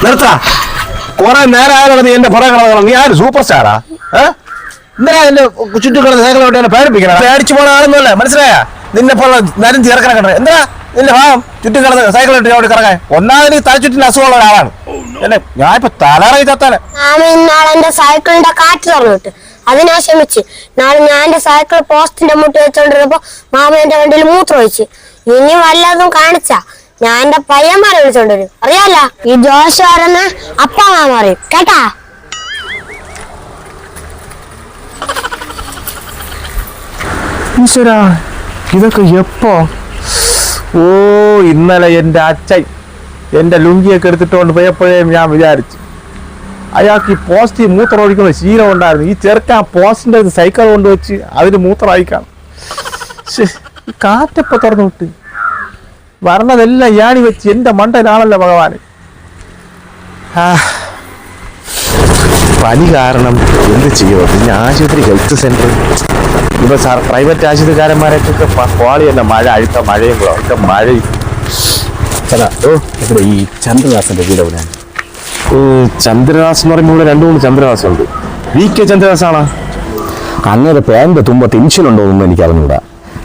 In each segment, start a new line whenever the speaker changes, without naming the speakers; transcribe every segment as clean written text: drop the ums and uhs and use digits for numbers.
നിർത്താ കുറെ നേരം ആയാലും നീ എന്റെ പുറകെ കിടക്കണം. നീ ആര് സൂപ്പർ സ്റ്റാറാ? എന്തിനാ എന്റെ ചുറ്റും കിടന്ന് സൈക്കിളോട്ട് എന്നെ പേടിപ്പിക്കണം? പേടിച്ചു പോണ ആളൊന്നുമല്ല, മനസ്സിലായ? നിന്നെ പോലെ നരം ചേർക്കണം കണ്ടത് എന്താ നിന്റെ ഭാവം ചുറ്റും കിടന്ന് സൈക്കിളോട്ട് അവിടെ കിടക്കാൻ? ഒന്നാമത് തലച്ചുറ്റിന് അസുഖമുള്ള ഒരാളാണ് എന്നെ. ഞാൻ ഇപ്പൊ തലറായി തത്താലെ
ഇന്നാളെ എന്റെ സൈക്കിളിന്റെ കാറ്റ് തുറന്നിട്ട് അതിനാ ക്ഷമിച്ച്. നാളെ ഞാൻ എന്റെ സൈക്കിൾ പോസ്റ്റിന്റെ മുട്ടി വെച്ചോണ്ടിരുന്നപ്പോ മാമ എന്റെ വണ്ടിയിൽ മൂത്രം ഒഴിച്ച്. ഇനി വല്ലതും കാണിച്ചാ ഞാൻ എന്റെ പയ്യന്മാരെ വിളിച്ചോണ്ടിരും. അറിയാല ഈ ജോഷുകാരന് അപ്പാ മാമ അറിയും കേട്ടാ.
ഇതൊക്കെ എപ്പോ? ഓ ഇന്നലെ എന്റെ അച്ഛൻ എന്റെ ലുങ്കിയൊക്കെ എടുത്തിട്ടുകൊണ്ട് പോയപ്പോഴേ ഞാൻ വിചാരിച്ചു അയാൾക്ക് ഈ പോസ്റ്റ് മൂത്രം ഒഴിക്കുന്ന ശീലം ഉണ്ടായിരുന്നു. ഈ ചെറുക്കാൻ പോസ്റ്റിന്റെ സൈക്കിൾ കൊണ്ടുവച്ച് അതിന് മൂത്രം അയക്കാം. കാറ്റപ്പോ തുറന്നു വിട്ട് വരണതെല്ലാം യാണി വെച്ച് എന്റെ മണ്ടനാണല്ലോ ഭഗവാന്. പനി കാരണം എന്ത് ചെയ്യുമോ? പിന്നെ ആശുപത്രി ഹെൽത്ത് സെന്റർ ഇപ്പൊ പ്രൈവറ്റ് ആശുപത്രിക്കാരന്മാരൊക്കെ ക്വാളിയല്ല. മഴ അഴുത്ത മഴയും കൂടെ ഒക്കെ മഴയും.
ഇവിടെ ഈ ചന്ദ്രദാസന്റെ വീട് എവിടെയാണ്?
ചന്ദ്രദാസ് എന്ന് പറയുമ്പോൾ ഇവിടെ 2-3 ചന്ദ്രദാസ് ഉണ്ട്. VK ചന്ദ്രദാസാണോ?
അങ്ങനെ പേരിന്റെ തുമ്പത്ത് ഇൻഷുലുണ്ടോ എന്നൊന്നും എനിക്ക് അറിഞ്ഞൂടാ.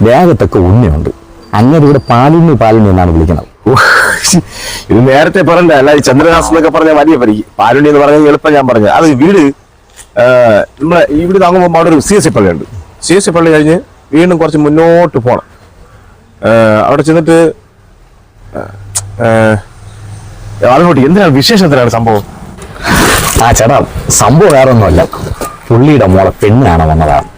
ദേഹത്തൊക്കെ ഉണ്ണിയുണ്ട്. അങ്ങനെ ഇവിടെ പാലുണ്ണി എന്നാണ് വിളിക്കുന്നത്.
ഇത് നേരത്തെ പറയണ്ട. അല്ല ഈ ചന്ദ്രദാസ് എന്നൊക്കെ പറഞ്ഞാൽ വലിയ പരിക്ക്. പാലുണ്ണി എന്ന് പറഞ്ഞാൽ എളുപ്പം ഞാൻ പറഞ്ഞത്. അത് വീട് നമ്മളെ ഇവിടെ താങ്ങുമ്പോൾ അവിടെ ഒരു CSC പള്ളി ഉണ്ട്. CSC പള്ളി കഴിഞ്ഞ് വീണ്ടും കുറച്ച് മുന്നോട്ട് പോകണം. അവിടെ ചെന്നിട്ട് അതുകൊണ്ട് എന്തിനാണ് വിശേഷത്തിലാണ് സംഭവം?
ചേട്ടാ സംഭവം വേറെ ഒന്നുമല്ല. പുള്ളിയുടെ മോളെ പെണ്ണ് കാണാൻ വന്നതാണ്.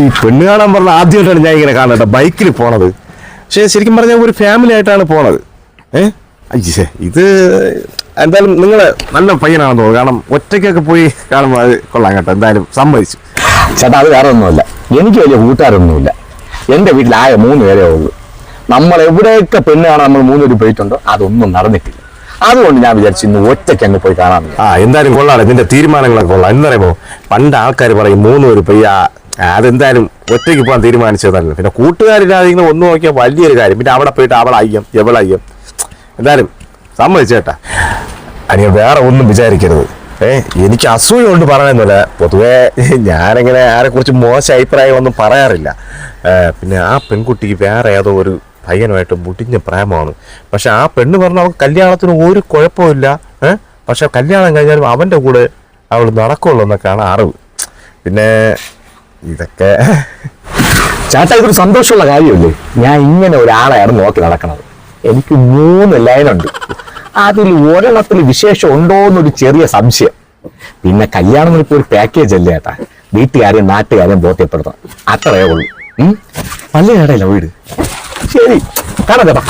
ഈ പെണ്ണ് കാണാൻ പറഞ്ഞ ആദ്യമായിട്ടാണ് ഞാൻ ഇങ്ങനെ കാണട്ടെ ബൈക്കിൽ പോണത്. പക്ഷെ ശരിക്കും പറഞ്ഞാൽ ഒരു ഫാമിലി ആയിട്ടാണ് പോണത്. അയ്യേ ഇത് എന്തായാലും നിങ്ങള് നല്ല പയ്യനാണെന്ന് തോന്നുന്നു. കാരണം ഒറ്റയ്ക്കൊക്കെ പോയി കാണുമ്പോൾ അത് കൊള്ളാം കേട്ടോ. എന്തായാലും സമ്മതിച്ചു.
ചേട്ടാ അത് വേറെ ഒന്നുമല്ല. എനിക്ക് വലിയ കൂട്ടുകാരൊന്നുമില്ല. എൻ്റെ വീട്ടിൽ ആകെ 3 പേരേ ഉള്ളൂ. നമ്മൾ എവിടെയൊക്കെ പെണ്ണ് കാണാൻ നമ്മൾ 3 പേര് പോയിട്ടുണ്ടോ അതൊന്നും നടന്നിട്ടില്ല. അതുകൊണ്ട് ഞാൻ വിചാരിച്ചു ഇന്ന് ഒറ്റയ്ക്ക് അങ്ങ് പോയി കാണാൻ.
എന്തായാലും കൊള്ളാണ് നിന്റെ തീരുമാനങ്ങളൊക്കെ കൊള്ളാം. എന്താ പറയുമ്പോ പണ്ട് ആൾക്കാർ പറയും 3 പേര് പോയി അതെന്തായാലും ഒറ്റയ്ക്ക് പോകാൻ തീരുമാനിച്ചതല്ല. പിന്നെ കൂട്ടുകാരില്ലാതെ ഇങ്ങനെ ഒന്ന് നോക്കിയാൽ വലിയൊരു കാര്യം. പിന്നെ അവിടെ പോയിട്ട് അവളയ്യം എവളയ്യം. എന്തായാലും സമ്മതിച്ചേട്ടാ. അനിയ വേറെ ഒന്നും വിചാരിക്കരുത്. എനിക്ക് അസൂയ കൊണ്ട് പറയണമെന്നില്ല. പൊതുവേ ഞാനിങ്ങനെ ആരെക്കുറിച്ച് മോശം അഭിപ്രായം ഒന്നും പറയാറില്ല. പിന്നെ ആ പെൺകുട്ടിക്ക് വേറെ ഏതോ ഒരു പയ്യനുമായിട്ട് മുടിഞ്ഞ പ്രേമമാണ്. പക്ഷെ ആ പെണ്ണ് പറഞ്ഞ അവൾക്ക് കല്യാണത്തിന് ഒരു കുഴപ്പമില്ല. പക്ഷെ കല്യാണം കഴിഞ്ഞാലും അവൻ്റെ കൂടെ അവൾ നടക്കുള്ളൂ എന്നൊക്കെയാണ് അറിവ്. പിന്നെ ഇതൊക്കെ
ചേട്ടാ ഇതൊരു സന്തോഷമുള്ള കാര്യമല്ലേ? ഞാൻ ഇങ്ങനെ ഒരാളെയാണ് നോക്കി നടക്കുന്നത്. എനിക്ക് 3 ലൈനുണ്ട്. അതിൽ ഒരെണ്ണത്തിൽ വിശേഷം ഉണ്ടോ എന്നൊരു ചെറിയ സംശയം. പിന്നെ കല്യാണം ഇപ്പോൾ ഒരു പാക്കേജ് അല്ലേ ചേട്ടാ. വീട്ടുകാരെയും നാട്ടുകാരെയും ബോധ്യപ്പെടുത്തണം. അത്രയേ ഉള്ളൂ. നല്ല ചേട്ടല്ല വീട്. ശരി കാണാം ചേട്ടാ.